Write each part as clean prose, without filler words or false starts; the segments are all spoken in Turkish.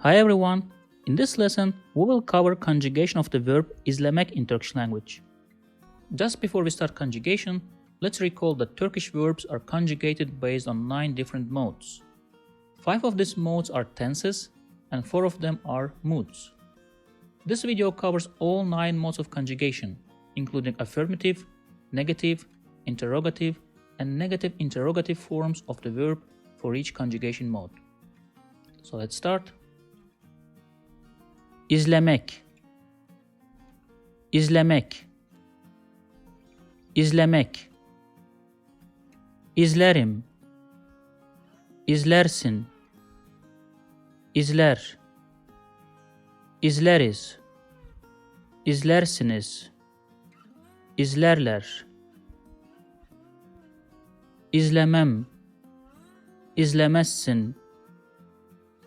Hi everyone! In this lesson, we will cover conjugation of the verb izlemek in Turkish language. Just before we start conjugation, let's recall that Turkish verbs are conjugated based on 9 different modes. 5 of these modes are tenses, and 4 of them are moods. This video covers all 9 modes of conjugation, including affirmative, negative, interrogative, and negative interrogative forms of the verb for each conjugation mode. So let's start. İzlemek, izlemek, izlemek, izlerim, izlersin, izler, izleriz, izlersiniz, izlerler, izlemem, izlemezsin,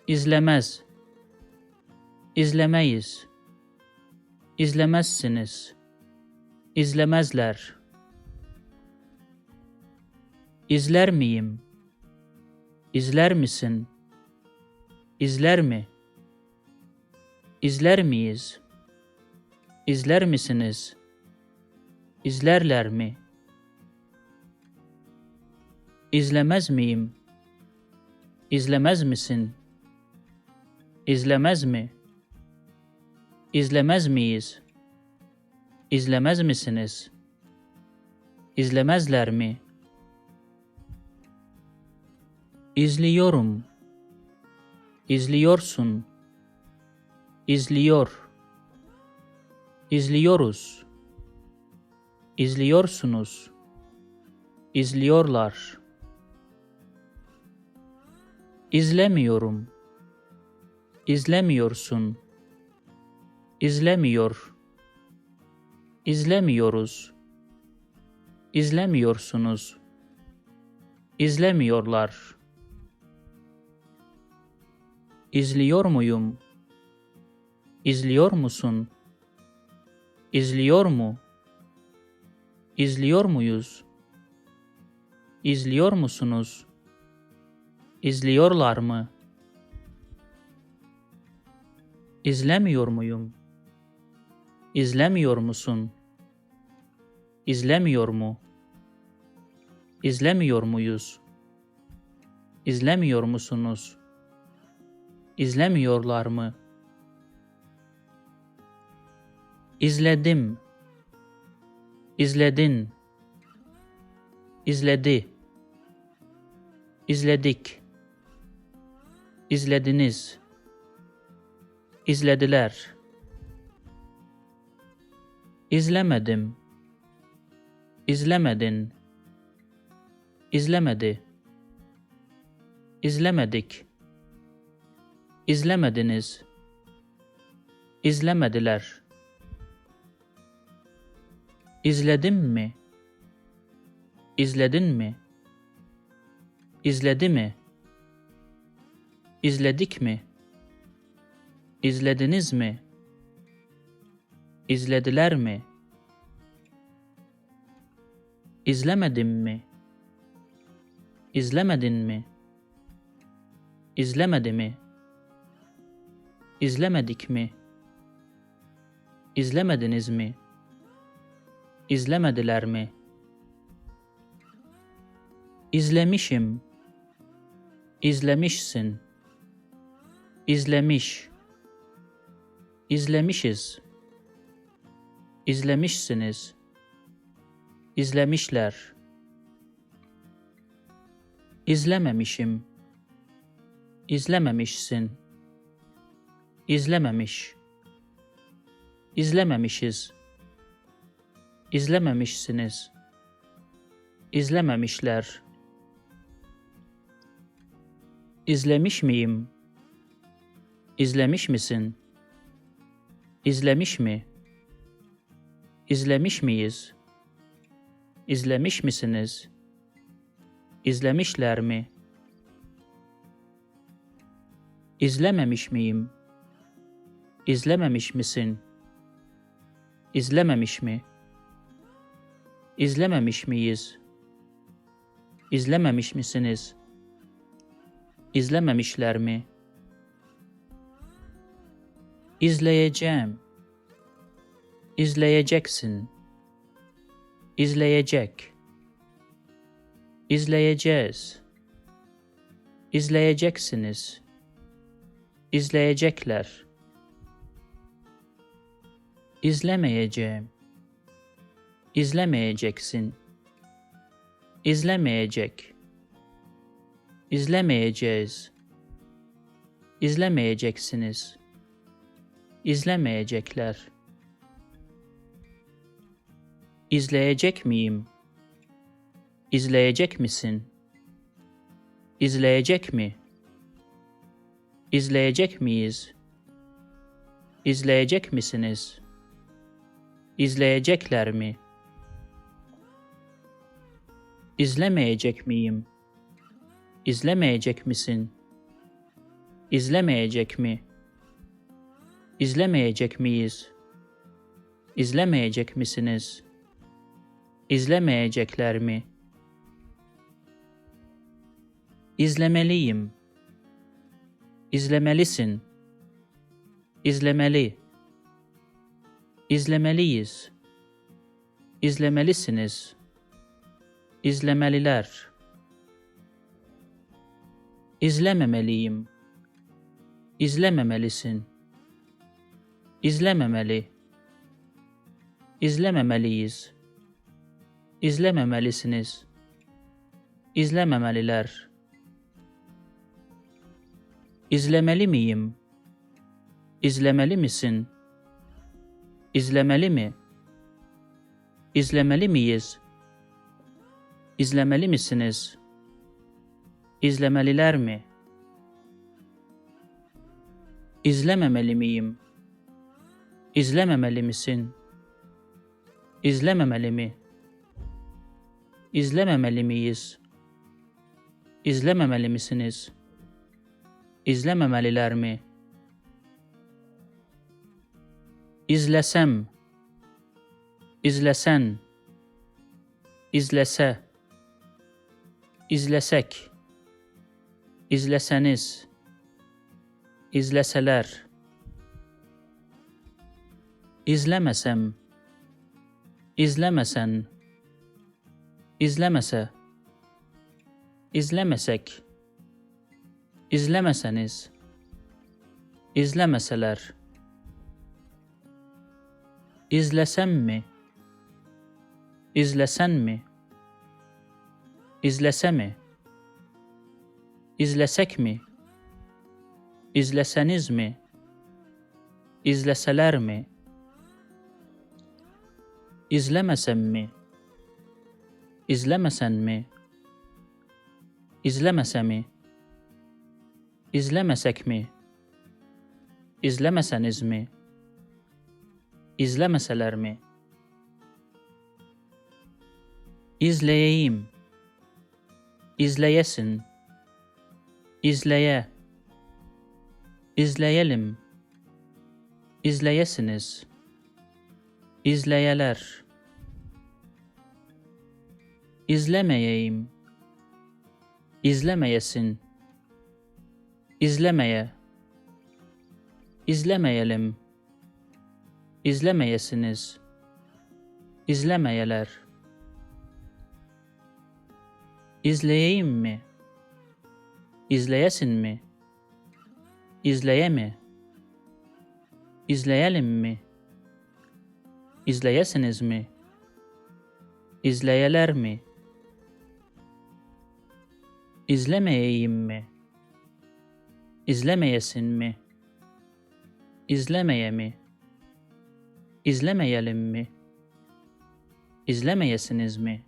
izlemez, İzlemeyiz, izlemezsiniz, izlemezler. İzler miyim, izler misin, izler mi, izler miyiz, izler misiniz, izlerler mi? İzlemez miyim, izlemez misin, izlemez mi? İzlemez miyiz? İzlemez misiniz? İzlemezler mi? İzliyorum. İzliyorsun. İzliyor. İzliyoruz. İzliyorsunuz. İzliyorlar. İzlemiyorum. İzlemiyorsun. İzlemiyor. İzlemiyoruz. İzlemiyorsunuz. İzlemiyorlar. İzliyor muyum? İzliyor musun? İzliyor mu? İzliyor muyuz? İzliyor musunuz? İzliyorlar mı? İzlemiyor muyum? İzlemiyor musun? İzlemiyor mu? İzlemiyor muyuz? İzlemiyor musunuz? İzlemiyorlar mı? İzledim. İzledin. İzledi. İzledik. İzlediniz. İzlediler. İzlemedim. İzlemedin. İzlemedi. İzlemedik. İzlemediniz. İzlemediler. İzledim mi? İzledin mi? İzledi mi? İzledik mi? İzlediniz mi? İzlediler mi? İzlemedim mi? İzlemedin mi? İzlemedi mi? İzlemedik mi? İzlemediniz mi? İzlemediler mi? İzlemişim. İzlemişsin. İzlemiş. İzlemişiz. İzlemişsiniz. İzlemişler. İzlememişim. İzlememişsin. İzlememiş. İzlememişiz. İzlememişsiniz. İzlememişler. İzlemiş miyim? İzlemiş misin? İzlemiş mi? İzlemiş miyiz? İzlemiş misiniz? İzlemişler mi? İzlememiş miyim? İzlememiş misin? İzlememiş mi? İzlememiş miyiz? İzlememiş misiniz? İzlememişler mi? İzleyeceğim. İzleyeceksin. İzleyecek. İzleyeceğiz. İzleyeceksiniz. İzleyecekler. İzlemeyeceğim. İzlemeyeceksin. İzlemeyecek. İzlemeyeceğiz. İzlemeyeceksiniz. İzlemeyecekler. İzleyecek miyim? İzleyecek misin? İzleyecek mi? İzleyecek miyiz? İzleyecek misiniz? İzleyecekler mi? İzlemeyecek miyim? İzlemeyecek misin? İzlemeyecek mi? İzlemeyecek miyiz? İzlemeyecek misiniz? İzlemeyecekler mi? İzlemeliyim. İzlemelisin. İzlemeli. İzlemeliyiz. İzlemelisiniz. İzlemeliler. İzlememeliyim. İzlememelisin. İzlememeli. İzlememeliyiz. İzlememelisiniz. İzlememeliler. İzlemeli miyim? İzlemeli misin? İzlemeli mi? İzlemeli miyiz? İzlemeli misiniz? İzlemeliler mi? İzlememeli miyim? İzlememeli misin? İzlememeli mi? İzlememeli miyiz? İzlememeli misiniz? İzlememeliler mi? İzlesem. İzlesen. İzlese. İzlesek. İzleseniz. İzleseler. İzlemesem. İzlemesen. İzlemese. İzlemesek. İzlemeseniz. İzlemeseler. İzlesem mi? İzlesen mi? İzlese mi? İzlesek mi? İzleseniz mi? İzleseler mi? İzlemesem mi? İzlemesen mi? İzlemese mi? İzlemesek mi? İzlemeseniz mi? İzlemeseler mi? İzleyeyim. İzleyesin. İzleye. İzleyelim. İzleyesiniz. İzleyeler. İzlemeyeyim. İzlemeyesin. İzlemeye. İzlemeyelim. İzlemeyesiniz. İzlemeyeler. İzleyeyim mi? İzleyesin mi? İzleye mi? İzleyelim mi? İzleyesiniz mi? İzleyeler mi? İzlemeyeyim mi? İzlemeyesin mi? İzlemeye mi? İzlemeyelim mi? İzlemeyesiniz mi?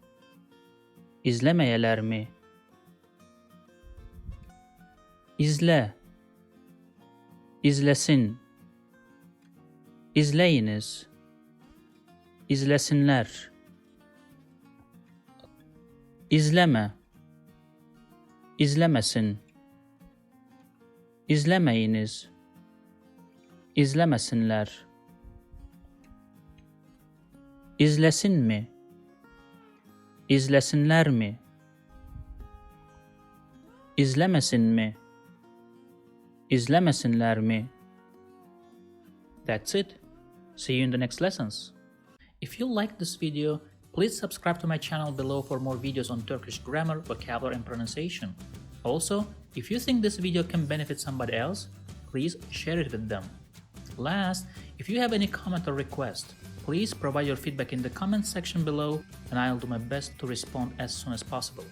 İzlemeyeler mi? İzle. İzlesin. İzleyiniz. İzlesinler. İzleme. İzlemesin. İzlemeyiniz. İzlemesinler. İzlesin mi? İzlesinler mi? İzlemesin mi? İzlemesinler mi? That's it. See you in the next lessons. If you liked this video, please subscribe to my channel below for more videos on Turkish grammar, vocabulary and pronunciation. Also, if you think this video can benefit somebody else, please share it with them. Last, if you have any comment or request, please provide your feedback in the comment section below and I'll do my best to respond as soon as possible.